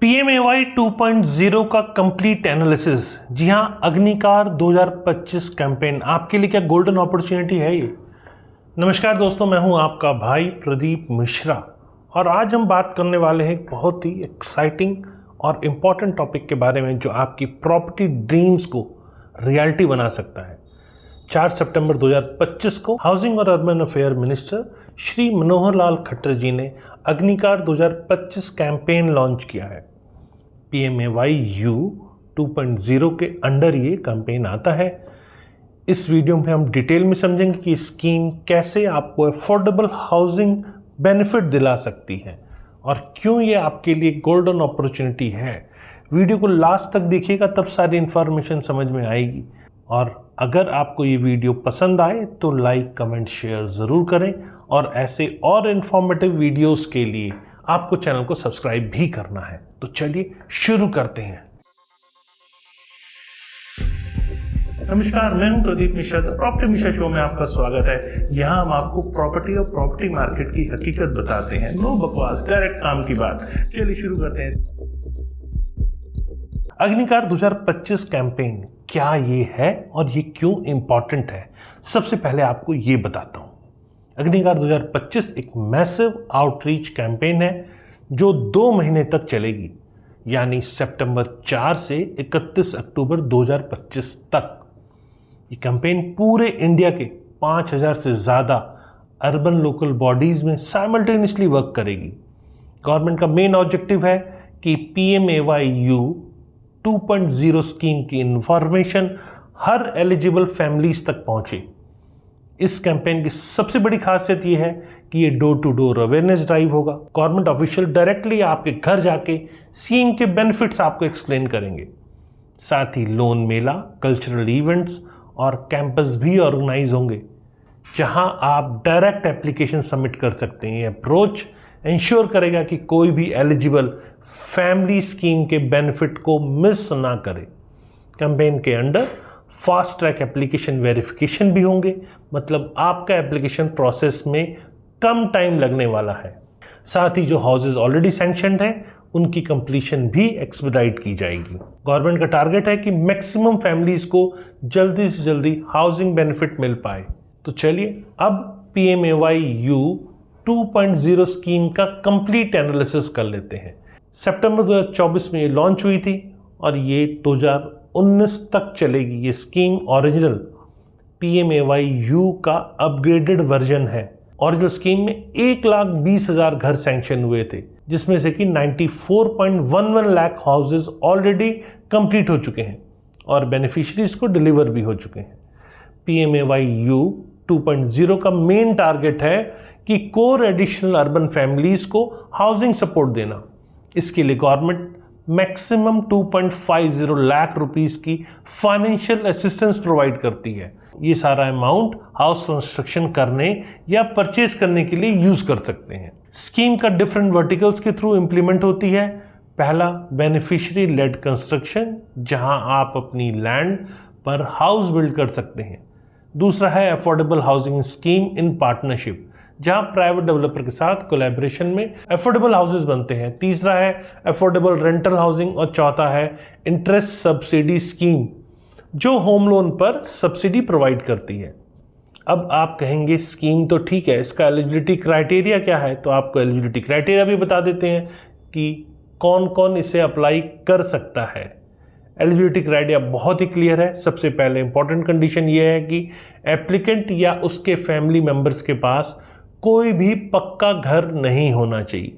PMAY 2.0 का complete analysis. जी हाँ, अग्निकार 2025 campaign आपके लिए क्या गोल्डन अपॉर्चुनिटी है ये। नमस्कार दोस्तों, मैं हूं आपका भाई प्रदीप मिश्रा और आज हम बात करने वाले हैं एक बहुत ही एक्साइटिंग और इम्पॉर्टेंट टॉपिक के बारे में जो आपकी प्रॉपर्टी ड्रीम्स को रियलिटी बना सकता है। 4 सितंबर 2025 को हाउसिंग और urban affair minister Shri Manohar Lal Khattar जी ने अग्निकार 2025 कैंपेन लॉन्च किया है। PMAY 2.0 के अंडर ये कैंपेन आता है। इस वीडियो में हम डिटेल में समझेंगे कि स्कीम कैसे आपको अफोर्डेबल हाउसिंग बेनिफिट दिला सकती है और क्यों ये आपके लिए गोल्डन अपॉर्चुनिटी है। वीडियो को लास्ट तक देखिएगा, तब सारी इंफॉर्मेशन समझ में आएगी। और अगर आपको ये वीडियो पसंद आए तो लाइक, कमेंट, शेयर ज़रूर करें और ऐसे और इन्फॉर्मेटिव वीडियोस के लिए आपको चैनल को सब्सक्राइब भी करना है। तो चलिए शुरू करते हैं। नमस्कार, मैं हूं प्रदीप मिश्रा। प्रॉपर्टी मिश्रा शो में आपका स्वागत है। यहाँ हम आपको प्रॉपर्टी और प्रॉपर्टी मार्केट की हकीकत बताते हैं। नो बकवास, डायरेक्ट काम की बात। चलिए शुरू करते हैं। अग्निकार 2025 कैंपेन क्या ये है और ये क्यों इंपॉर्टेंट है, सबसे पहले आपको ये बताता हूं। अग्निकार 2025 एक मैसिव आउटरीच कैंपेन है जो 2 महीने तक चलेगी, यानी सितंबर 4 से 31 अक्टूबर 2025 तक। ये कैंपेन पूरे इंडिया के 5000 से ज़्यादा अर्बन लोकल बॉडीज़ में साइमल्टेनियसली वर्क करेगी। गवर्नमेंट का मेन ऑब्जेक्टिव है कि PMAY 2.0 स्कीम की इंफॉर्मेशन हर एलिजिबल फैमिलीज तक पहुंचे। इस कैंपेन की सबसे बड़ी खासियत यह है कि ये door to door awareness drive होगा। गवर्नमेंट ऑफिशियल डायरेक्टली आपके घर जाके स्कीम के बेनिफिट्स आपको एक्सप्लेन करेंगे। साथ ही लोन मेला, कल्चरल इवेंट्स और कैंपस भी ऑर्गेनाइज होंगे जहां आप डायरेक्ट एप्लीकेशन सबमिट कर सकते हैं। ये अप्रोच इंश्योर करेगा कि कोई भी एलिजिबल फैमिली स्कीम के बेनिफिट को मिस ना करे। कैंपेन के under fast track application verification भी होंगे, मतलब आपका एप्लीकेशन प्रोसेस में कम टाइम लगने वाला है। साथ ही जो हाउसेज ऑलरेडी सैंक्शनड हैं उनकी कंप्लीशन भी एक्सपेडाइट की जाएगी। गवर्नमेंट का टारगेट है कि मैक्सिमम फैमिलीज को जल्दी से जल्दी हाउसिंग बेनिफिट मिल पाए। तो चलिए अब PMAY 2.0 स्कीम का कंप्लीट एनालिसिस कर लेते हैं। सितंबर 2024 में ये लॉन्च हुई थी और ये 2019 तक चलेगी। ये स्कीम ओरिजिनल PMAY का अपग्रेडेड वर्जन है। ओरिजिनल स्कीम में 1,20,000 घर सैंक्शन हुए थे, जिसमें से कि 94.11 लाख हाउसेज ऑलरेडी कंप्लीट हो चुके हैं और बेनिफिशरीज को डिलीवर भी हो चुके हैं। PMAY 2.0 का मेन टारगेट है कि कोर एडिशनल अर्बन फैमिलीज को हाउसिंग सपोर्ट देना। इसके लिए गवर्नमेंट मैक्सिमम 2.50 लाख रुपीस की फाइनेंशियल असिस्टेंस प्रोवाइड करती है। ये सारा अमाउंट हाउस कंस्ट्रक्शन करने या परचेज करने के लिए यूज कर सकते हैं। स्कीम का डिफरेंट वर्टिकल्स के थ्रू इंप्लीमेंट होती है। पहला, बेनिफिशियरी लेड कंस्ट्रक्शन, जहां आप अपनी लैंड पर हाउस बिल्ड कर सकते हैं। दूसरा है affordable housing scheme in partnership, जहां प्राइवेट डेवलपर के साथ कोलैबोरेशन में अफोर्डेबल हाउसेज बनते हैं। तीसरा है अफोर्डेबल रेंटल हाउसिंग और चौथा है इंटरेस्ट सब्सिडी स्कीम, जो होम लोन पर सब्सिडी प्रोवाइड करती है। अब आप कहेंगे स्कीम तो ठीक है, इसका एलिजिबिलिटी क्राइटेरिया क्या है? तो आपको एलिजिबिलिटी क्राइटेरिया भी बता देते हैं कि कौन कौन इसे अप्लाई कर सकता है। एलिजिबिलिटी क्राइटेरिया बहुत ही क्लियर है। सबसे पहले इंपॉर्टेंट कंडीशन ये है कि एप्लीकेंट या उसके फैमिली मेंबर्स के पास कोई भी पक्का घर नहीं होना चाहिए।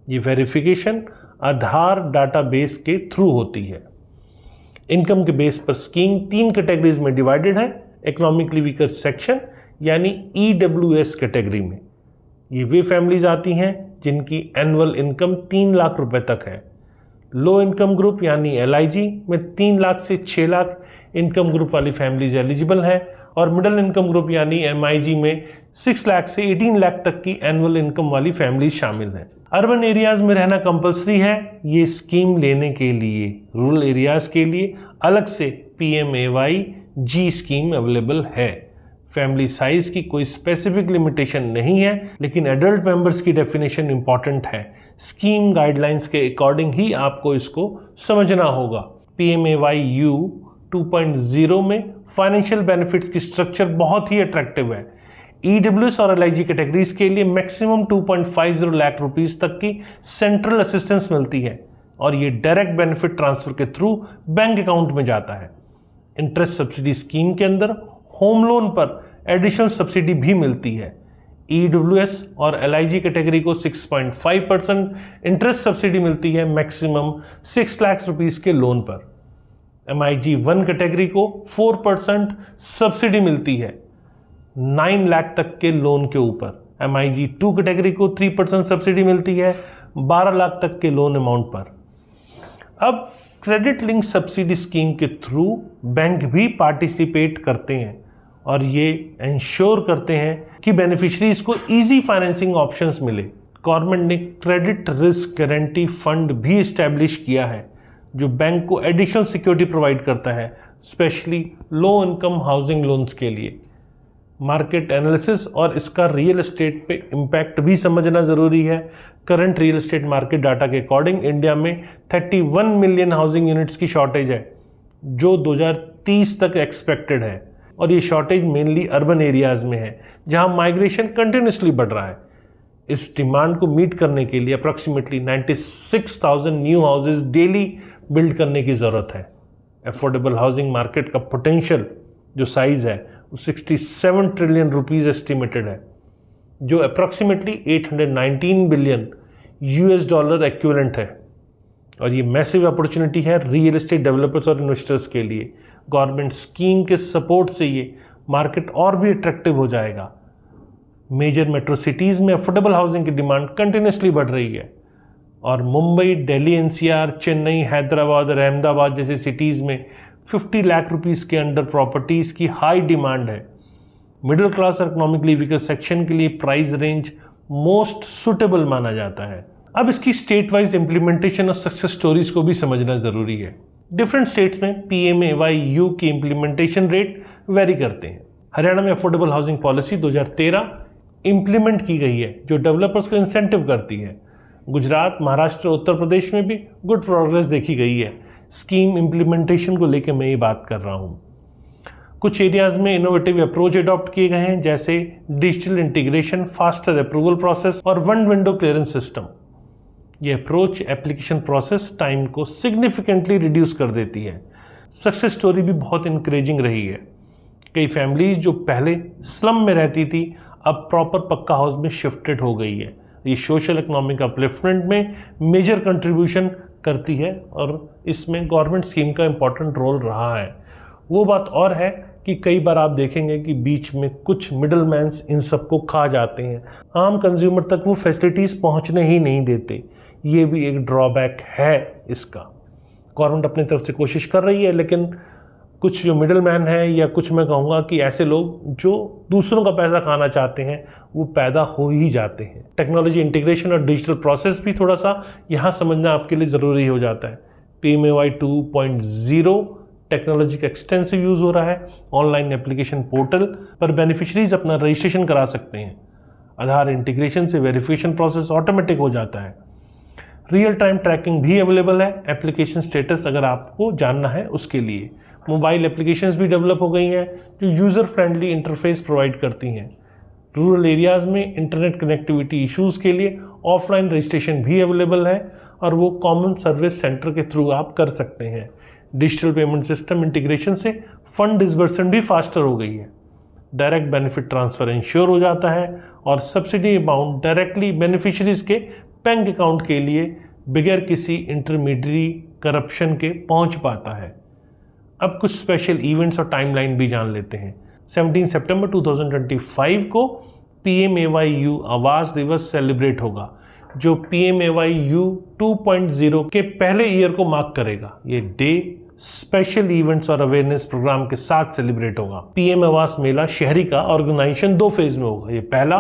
ये वेरिफिकेशन आधार डाटाबेस के थ्रू होती है। इनकम के बेस पर स्कीम 3 कैटेगरीज में डिवाइडेड है। इकोनॉमिकली वीकर सेक्शन यानी EWS कैटेगरी में ये वे फैमिलीज आती हैं जिनकी एनुअल इनकम 3 लाख रुपए तक है। लो इनकम ग्रुप यानी LIG में 3 लाख से 6 लाख इनकम ग्रुप वाली फैमिलीज एलिजिबल है और मिडिल इनकम ग्रुप यानी MIG में 6 लाख से 18 लाख तक की एनुअल इनकम वाली फैमिलीज शामिल हैं। अर्बन एरियाज में रहना कंपलसरी है ये स्कीम लेने के लिए। रूरल एरियाज के लिए अलग से PMAY स्कीम अवेलेबल है। फैमिली साइज की कोई स्पेसिफिक लिमिटेशन नहीं है, लेकिन एडल्ट मेंबर्स की डेफिनेशन इंपॉर्टेंट है। स्कीम गाइडलाइंस के अकॉर्डिंग ही आपको इसको समझना होगा। PMAYU 2.0 में फाइनेंशियल बेनिफिट्स की स्ट्रक्चर बहुत ही अट्रैक्टिव है। EWS और LIG कैटेगरीज के लिए मैक्सिमम 2.50 लाख रुपीस तक की सेंट्रल असिस्टेंस मिलती है और ये डायरेक्ट बेनिफिट ट्रांसफर के थ्रू बैंक अकाउंट में जाता है। इंटरेस्ट सब्सिडी स्कीम के अंदर होम लोन पर एडिशनल सब्सिडी भी मिलती है। EWS और LIG कैटेगरी को 6.5% इंटरेस्ट सब्सिडी मिलती है मैक्सिमम 6 लाख रुपीस के लोन पर। MIG 1 कैटेगरी को 4% सब्सिडी मिलती है 9 लाख तक के लोन के ऊपर। MIG 2 कैटेगरी को 3% सब्सिडी मिलती है 12 लाख तक के लोन अमाउंट पर। अब क्रेडिट लिंक सब्सिडी स्कीम के थ्रू बैंक भी पार्टिसिपेट करते हैं और ये इंश्योर करते हैं कि बेनिफिशरीज को इजी फाइनेंसिंग ऑप्शंस मिले। गवर्नमेंट ने क्रेडिट रिस्क गारंटी फंड भी इस्टेब्लिश किया है जो बैंक को एडिशनल सिक्योरिटी प्रोवाइड करता है, specially low income housing loans के लिए। मार्केट एनालिसिस और इसका रियल एस्टेट पे इम्पैक्ट भी समझना ज़रूरी है। Current real estate market data के अकॉर्डिंग इंडिया में 31 मिलियन हाउसिंग यूनिट्स की शॉर्टेज है जो 2030 तक एक्सपेक्टेड है और ये शॉर्टेज मेनली अर्बन एरियाज़ में है जहां माइग्रेशन कंटिन्यूसली बढ़ रहा है। इस डिमांड को मीट करने के लिए approximately 96,000 new houses daily build करने की ज़रूरत है। अफोर्डेबल हाउसिंग मार्केट का पोटेंशियल जो साइज़ है 67 ट्रिलियन रुपीस एस्टिमेटेड है जो approximately 819 billion US dollar equivalent है और ये मैसिव अपॉर्चुनिटी है रियल एस्टेट डेवलपर्स और इन्वेस्टर्स के लिए। गवर्नमेंट स्कीम के सपोर्ट से ये मार्केट और भी अट्रैक्टिव हो जाएगा। मेजर मेट्रो सिटीज़ में अफोर्डेबल हाउसिंग की डिमांड कंटिन्यूसली बढ़ रही है और मुंबई, दिल्ली NCR, चेन्नई, हैदराबाद और अहमदाबाद जैसे सिटीज़ में 50 लाख रुपीस के अंडर प्रॉपर्टीज़ की हाई डिमांड है। मिडिल क्लास और इकोनॉमिकली वीकर सेक्शन के लिए प्राइस रेंज मोस्ट सुटेबल माना जाता है। अब इसकी स्टेट वाइज इम्प्लीमेंटेशन और सक्सेस स्टोरीज को भी समझना ज़रूरी है। डिफरेंट स्टेट्स में PMAYU की इम्प्लीमेंटेशन रेट वेरी करते हैं। हरियाणा में अफोर्डेबल हाउसिंग पॉलिसी 2013 इम्प्लीमेंट की गई है जो डेवलपर्स को इंसेंटिव करती है। गुजरात, महाराष्ट्र, उत्तर प्रदेश में भी गुड प्रोग्रेस देखी गई है। स्कीम इम्प्लीमेंटेशन को लेकर मैं ये बात कर रहा हूँ। कुछ एरियाज़ में इनोवेटिव अप्रोच अडॉप्ट किए गए हैं जैसे digital integration, faster approval process और वन विंडो क्लियरेंस सिस्टम। ये अप्रोच एप्लीकेशन प्रोसेस टाइम को सिग्निफिकेंटली रिड्यूस कर देती है। सक्सेस स्टोरी भी बहुत इंकरेजिंग रही है। कई फैमिलीज जो पहले स्लम में रहती थी अब प्रॉपर पक्का हाउस में शिफ्टेड हो गई है। ये सोशल इकोनॉमिक अपलिफ्टमेंट में मेजर कंट्रीब्यूशन करती है और इसमें गवर्नमेंट स्कीम का इम्पॉर्टेंट रोल रहा है। वो बात और है कि कई बार आप देखेंगे कि बीच में कुछ मिडल मैन्स इन सबको खा जाते हैं, आम कंज्यूमर तक वो फैसिलिटीज़ पहुंचने ही नहीं देते। ये भी एक ड्रॉबैक है इसका। गवर्नमेंट अपनी तरफ से कोशिश कर रही है लेकिन कुछ जो मिडल मैन है या कुछ मैं कहूँगा कि ऐसे लोग जो दूसरों का पैसा खाना चाहते हैं वो पैदा हो ही जाते हैं। टेक्नोलॉजी इंटीग्रेशन और डिजिटल प्रोसेस भी थोड़ा सा यहाँ समझना आपके लिए ज़रूरी हो जाता है। PMAY 2.0 टेक्नोलॉजी का एक्सटेंसिव यूज़ हो रहा है। ऑनलाइन एप्लीकेशन पोर्टल पर बेनिफिशरीज अपना रजिस्ट्रेशन करा सकते हैं। आधार इंटीग्रेशन से वेरिफिकेशन प्रोसेस ऑटोमेटिक हो जाता है। रियल टाइम ट्रैकिंग भी अवेलेबल है एप्लीकेशन स्टेटस अगर आपको जानना है उसके लिए। मोबाइल एप्लीकेशंस भी डेवलप हो गई हैं जो यूज़र फ्रेंडली इंटरफेस प्रोवाइड करती हैं। रूरल एरियाज़ में इंटरनेट कनेक्टिविटी इश्यूज़ के लिए ऑफलाइन रजिस्ट्रेशन भी अवेलेबल है और वो कॉमन सर्विस सेंटर के थ्रू आप कर सकते हैं। डिजिटल पेमेंट सिस्टम इंटीग्रेशन से फंड डिसबर्समेंट भी फास्टर हो गई है। डायरेक्ट बेनिफिट ट्रांसफ़र इंश्योर हो जाता है और सब्सिडी अमाउंट डायरेक्टली बेनिफिशरीज के बैंक अकाउंट के लिए बगैर किसी इंटरमीडियरी करप्शन के पहुंच पाता है। अब कुछ स्पेशल इवेंट्स और टाइमलाइन भी जान लेते हैं। 17 सितंबर 2025 को PMAYU आवास दिवस सेलिब्रेट होगा जो PMAYU 2.0 के पहले ईयर को मार्क करेगा। ये डे स्पेशल इवेंट्स और अवेयरनेस प्रोग्राम के साथ सेलिब्रेट होगा। PM आवास मेला शहरी का ऑर्गेनाइजेशन 2 फेज में होगा। ये पहला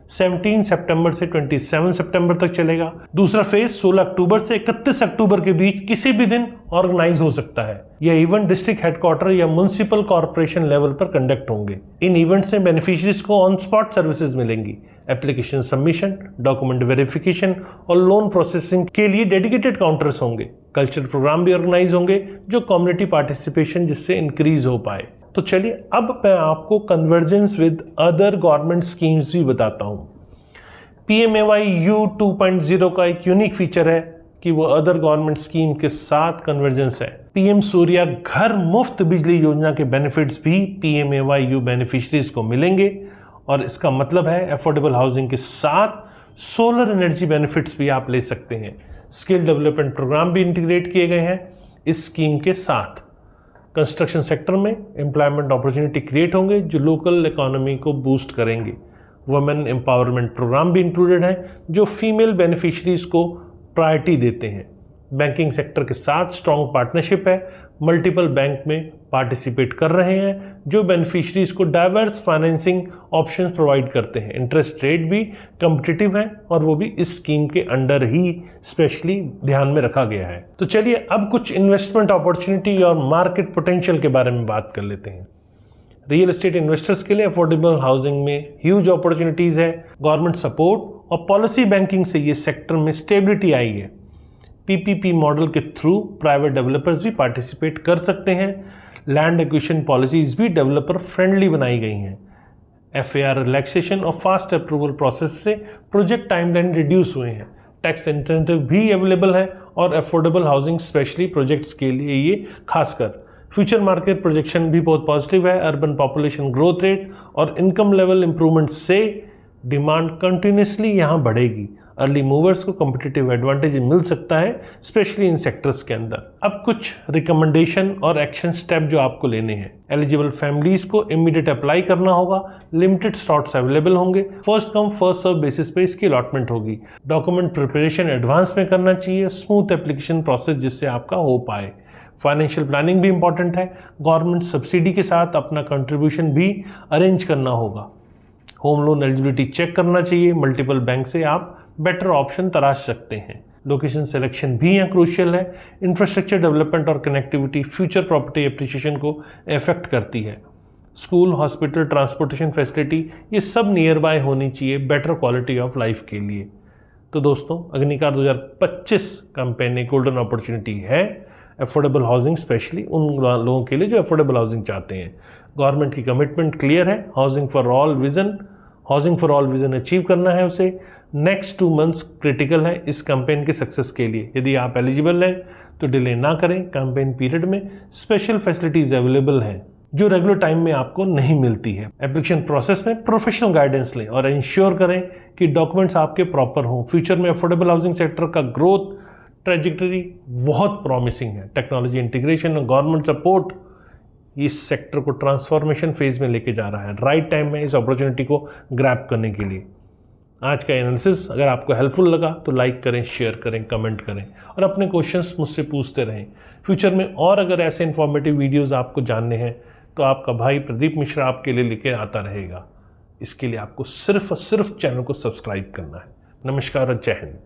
17 सितंबर से 27 सितंबर तक चलेगा। दूसरा फेज 16 अक्टूबर से 31 अक्टूबर के बीच किसी भी दिन ऑर्गेनाइज हो सकता है। यह इवेंट डिस्ट्रिक्ट हेडक्वार्टर या म्युनिसिपल कॉर्पोरेशन लेवल पर कंडक्ट होंगे। इन इवेंट्स में बेनिफिशियरीज को ऑन स्पॉट सर्विसेज मिलेंगी। एप्लीकेशन सबमिशन, डॉक्यूमेंट वेरिफिकेशन और लोन प्रोसेसिंग के लिए डेडिकेटेड काउंटर्स होंगे। कल्चरल प्रोग्राम भी ऑर्गेनाइज होंगे जो कम्युनिटी पार्टिसिपेशन जिससे इंक्रीज हो पाए। तो चलिए अब मैं आपको convergence with other government schemes भी बताता हूं। PMAY-U 2.0 का एक यूनिक फीचर है कि वो अदर गवर्नमेंट स्कीम के साथ कन्वर्जेंस है। PM सूर्या घर मुफ्त बिजली योजना के बेनिफिट्स भी PMAY-U बेनिफिशरीज को मिलेंगे और इसका मतलब है अफोर्डेबल हाउसिंग के साथ सोलर एनर्जी बेनिफिट्स भी आप ले सकते हैं। स्किल डेवलपमेंट प्रोग्राम भी इंटीग्रेट किए गए हैं इस स्कीम के साथ। कंस्ट्रक्शन सेक्टर में एम्प्लॉयमेंट अपॉर्चुनिटी क्रिएट होंगे जो लोकल इकोनॉमी को बूस्ट करेंगे। वुमेन एम्पावरमेंट प्रोग्राम भी इंक्लूडेड है जो फीमेल बेनिफिशरीज को प्रायोरिटी देते हैं। बैंकिंग सेक्टर के साथ स्ट्रॉन्ग पार्टनरशिप है। मल्टीपल बैंक में पार्टिसिपेट कर रहे हैं जो बेनिफिशरीज को डाइवर्स फाइनेंसिंग ऑप्शंस प्रोवाइड करते हैं। इंटरेस्ट रेट भी कम्पिटिटिव है और वो भी इस स्कीम के अंडर ही स्पेशली ध्यान में रखा गया है। तो चलिए अब कुछ इन्वेस्टमेंट अपॉर्चुनिटी और मार्केट पोटेंशियल के बारे में बात कर लेते हैं। रियल एस्टेट इन्वेस्टर्स के लिए अफोर्डेबल हाउसिंग में ह्यूज अपॉर्चुनिटीज है। गवर्नमेंट सपोर्ट और पॉलिसी बैंकिंग से ये सेक्टर में स्टेबिलिटी आई है। PPP मॉडल के थ्रू प्राइवेट डेवलपर्स भी पार्टिसिपेट कर सकते हैं। लैंड एक्विजिशन पॉलिसीज भी डेवलपर फ्रेंडली बनाई गई हैं। FAR रिलैक्सेशन और फास्ट अप्रूवल प्रोसेस से प्रोजेक्ट टाइमलाइन रिड्यूस हुए हैं। टैक्स इंसेंटिव भी अवेलेबल है और अफोर्डेबल हाउसिंग स्पेशली प्रोजेक्ट्स के लिए ये खासकर। फ्यूचर मार्केट प्रोजेक्शन भी बहुत पॉजिटिव है। अर्बन पॉपुलेशन ग्रोथ रेट और इनकम लेवल इंप्रूवमेंट से डिमांड कंटिन्यूसली यहाँ बढ़ेगी। अर्ली मूवर्स को कॉम्पिटिटिव एडवांटेज मिल सकता है स्पेशली इन सेक्टर्स के अंदर। अब कुछ रिकमेंडेशन और एक्शन स्टेप जो आपको लेने हैं। एलिजिबल फैमिलीज को इमीडिएट अप्लाई करना होगा। लिमिटेड स्लॉट्स अवेलेबल होंगे। First come first serve basis पे इसकी अलॉटमेंट होगी। डॉक्यूमेंट प्रिपरेशन एडवांस में करना चाहिए। स्मूथ एप्लीकेशन प्रोसेस जिससे आपका हो पाए। फाइनेंशियल प्लानिंग भी इंपॉर्टेंट है। गवर्नमेंट सब्सिडी के साथ अपना कंट्रीब्यूशन भी अरेंज करना होगा। होम लोन एलिजिबिलिटी चेक करना चाहिए। मल्टीपल बैंक से आप बेटर ऑप्शन तलाश सकते हैं। लोकेशन सिलेक्शन भी यहाँ क्रूशियल है। इंफ्रास्ट्रक्चर डेवलपमेंट और कनेक्टिविटी फ्यूचर प्रॉपर्टी एप्रिसिएशन को इफेक्ट करती है। स्कूल, हॉस्पिटल, ट्रांसपोर्टेशन फैसिलिटी ये सब नियर बाय होनी चाहिए बेटर क्वालिटी ऑफ लाइफ के लिए। तो दोस्तों अग्निकार 2025 कैंपेन एक गोल्डन अपॉर्चुनिटी है अफोर्डेबल हाउसिंग स्पेशली उन लोगों के लिए जो अफोर्डेबल हाउसिंग चाहते हैं। गवर्नमेंट की कमिटमेंट क्लियर है। Housing for all vision achieve करना है उसे। नेक्स्ट 2 मंथ्स क्रिटिकल है इस कैंपेन के सक्सेस के लिए। यदि आप एलिजिबल हैं तो डिले ना करें। कैंपेन पीरियड में स्पेशल फैसिलिटीज अवेलेबल हैं जो रेगुलर टाइम में आपको नहीं मिलती है। एप्लीकेशन प्रोसेस में प्रोफेशनल गाइडेंस लें और इंश्योर करें कि डॉक्यूमेंट्स आपके प्रॉपर हों। फ्यूचर में अफोर्डेबल हाउसिंग सेक्टर का ग्रोथ ट्रेजेक्टरी बहुत प्रॉमिसिंग है। टेक्नोलॉजी इंटीग्रेशन और गवर्नमेंट सपोर्ट इस सेक्टर को ट्रांसफॉर्मेशन फेज में लेके जा रहा है। राइट टाइम में इस अपॉर्चुनिटी को ग्रैब करने के लिए। आज का एनालिसिस अगर आपको हेल्पफुल लगा तो लाइक करें, शेयर करें, कमेंट करें और अपने क्वेश्चंस मुझसे पूछते रहें। फ्यूचर में और अगर ऐसे इन्फॉर्मेटिव वीडियोस आपको जानने हैं तो आपका भाई प्रदीप मिश्रा आपके लिए लेकर आता रहेगा। इसके लिए आपको सिर्फ और सिर्फ चैनल को सब्सक्राइब करना है। नमस्कार और जय हिंद।